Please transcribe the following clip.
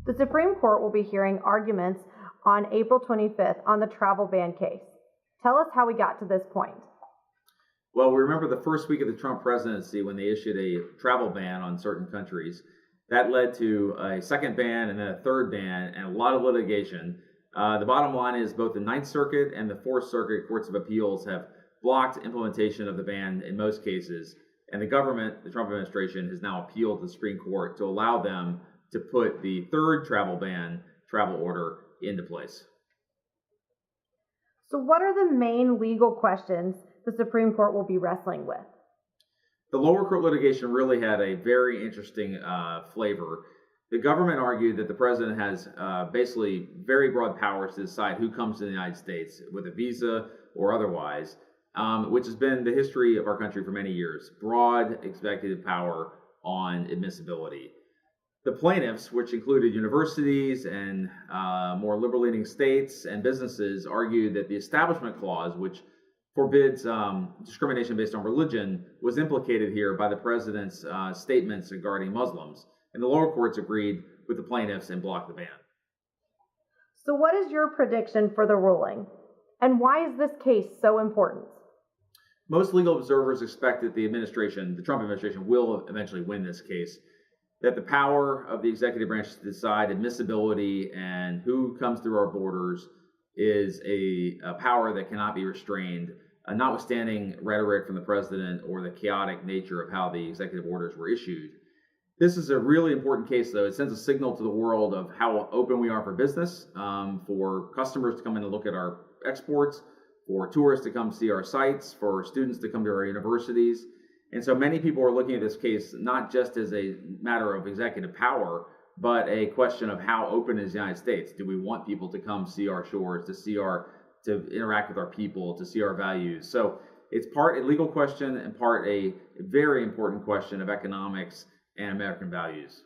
The Supreme Court will be hearing arguments on April 25th on the travel ban case. Tell us how we got to this point. Well, we remember the first week of the Trump presidency when they issued a travel ban on certain countries. That led to a second ban and then a third ban and a lot of litigation. The bottom line is both the Ninth Circuit and the Fourth Circuit Courts of Appeals have blocked implementation of the ban in most cases. And the government, the Trump administration, has now appealed to the Supreme Court to allow them to put the third travel order into place. So what are the main legal questions the Supreme Court will be wrestling with? The lower court litigation really had a very interesting flavor. The government argued that the president has basically very broad powers to decide who comes to the United States with a visa or otherwise, which has been the history of our country for many years. Broad executive power on admissibility. The plaintiffs, which included universities and more liberal-leaning states and businesses, argued that the Establishment Clause, which forbids discrimination based on religion, was implicated here by the president's statements regarding Muslims. And the lower courts agreed with the plaintiffs and blocked the ban. So what is your prediction for the ruling? And why is this case so important? Most legal observers expect that the Trump administration, will eventually win this case. That the power of the executive branch to decide admissibility and who comes through our borders is a power that cannot be restrained, notwithstanding rhetoric from the president or the chaotic nature of how the executive orders were issued. This is a really important case, though. It sends a signal to the world of how open we are for business, for customers to come in and look at our exports, for tourists to come see our sites, for students to come to our universities. And so many people are looking at this case not just as a matter of executive power, but a question of how open is the United States. Do we want people to come see our shores, to interact with our people, to see our values? So it's part a legal question and part a very important question of economics and American values.